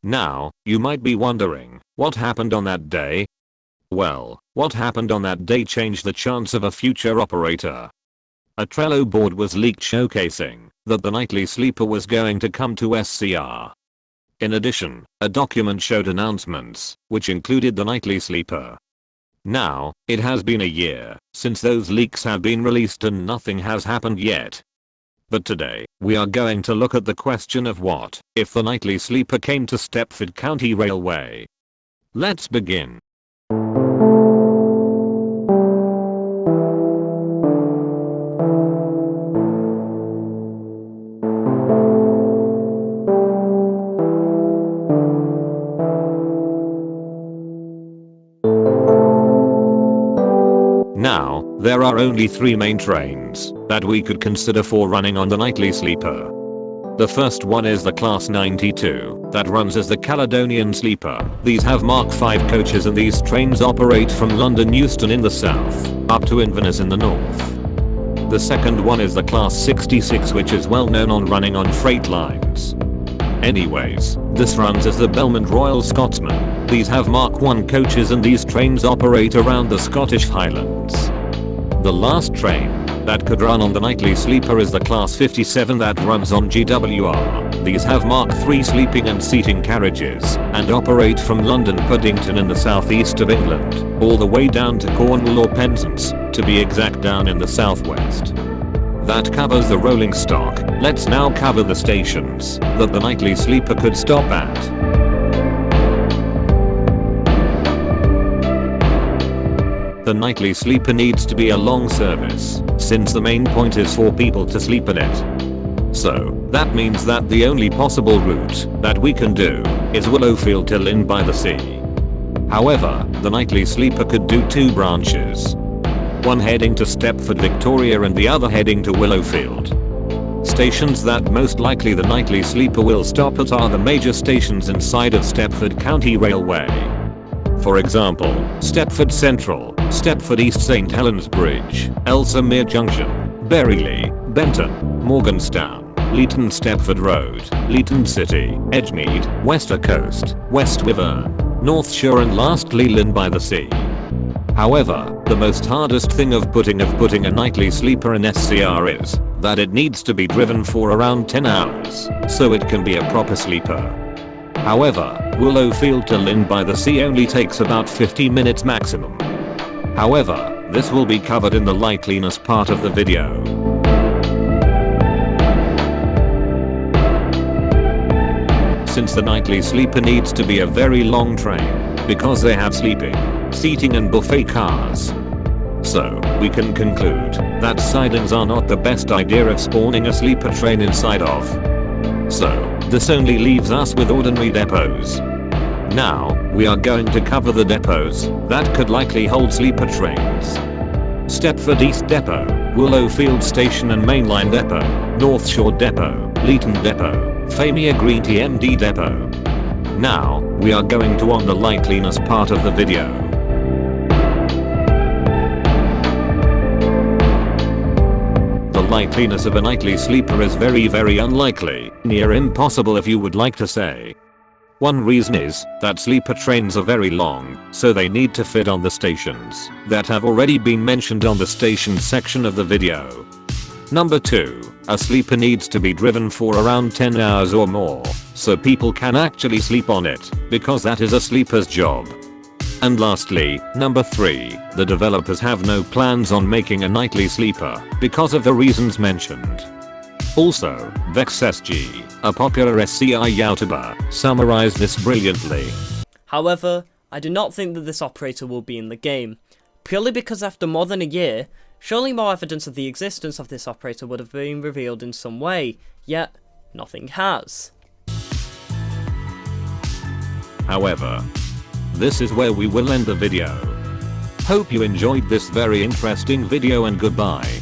Now, you might be wondering, what happened on that day? Well, what happened on that day changed the chance of a future operator. A Trello board was leaked showcasing that the nightly sleeper was going to come to SCR. In addition, a document showed announcements, which included the nightly sleeper. Now, it has been a year since those leaks have been released and nothing has happened yet. But today, we are going to look at the question of what if the nightly sleeper came to Stepford County Railway. Let's begin. Now, there are only 3 main trains that we could consider for running on the nightly sleeper. The first one is the Class 92 that runs as the Caledonian Sleeper. These have Mark 5 coaches and these trains operate from London Euston in the south up to Inverness in the north. The second one is the Class 66, which is well known on running on freight lines. Anyways, this runs as the Belmont Royal Scotsman. These have Mark 1 coaches and these trains operate around the Scottish Highlands. The last train that could run on the nightly sleeper is the Class 57 that runs on GWR. These have Mark 3 sleeping and seating carriages and operate from London Puddington in the southeast of England all the way down to Cornwall or Penzance, to be exact down in the southwest. That covers the rolling stock. Let's now cover the stations that the nightly sleeper could stop at. The nightly sleeper needs to be a long service, since the main point is for people to sleep in it. So, that means that the only possible route that we can do is Willowfield to Lynn by the Sea. However, the nightly sleeper could do 2 branches. One heading to Stepford Victoria and the other heading to Willowfield. Stations that most likely the nightly sleeper will stop at are the major stations inside of Stepford County Railway. For example, Stepford Central, Stepford East St Helens Bridge, Ellesmere Junction, Berryley, Benton, Morganstown, Leeton Stepford Road, Leeton City, Edgemead, Wester Coast, West Wyvern, North Shore and lastly Lynn by the Sea. However, the most hardest thing of putting a nightly sleeper in SCR is that it needs to be driven for around 10 hours, so it can be a proper sleeper. However, Willowfield to Lynn by the Sea only takes about 50 minutes maximum. However, this will be covered in the likeliness part of the video. Since the nightly sleeper needs to be a very long train, because they have sleeping, seating and buffet cars. So, we can conclude that sidings are not the best idea of spawning a sleeper train inside of. So, this only leaves us with ordinary depots. Now, we are going to cover the depots that could likely hold sleeper trains. Stepford East Depot, Willowfield Station and Mainline Depot, North Shore Depot, Leeton Depot, Famia Green TMD Depot. Now, we are going to on the likeliness part of the video. The likeliness of a nightly sleeper is very unlikely, near impossible if you would like to say. One reason is that sleeper trains are very long, so they need to fit on the stations that have already been mentioned on the station section of the video. Number 2, a sleeper needs to be driven for around 10 hours or more, so people can actually sleep on it, because that is a sleeper's job. And lastly, number 3, the developers have no plans on making a nightly sleeper, because of the reasons mentioned. Also, VexSG, a popular SCR YouTuber, summarized this brilliantly. However, I do not think that this operator will be in the game, purely because after more than a year, surely more evidence of the existence of this operator would have been revealed in some way, yet nothing has. However, this is where we will end the video. Hope you enjoyed this very interesting video and goodbye.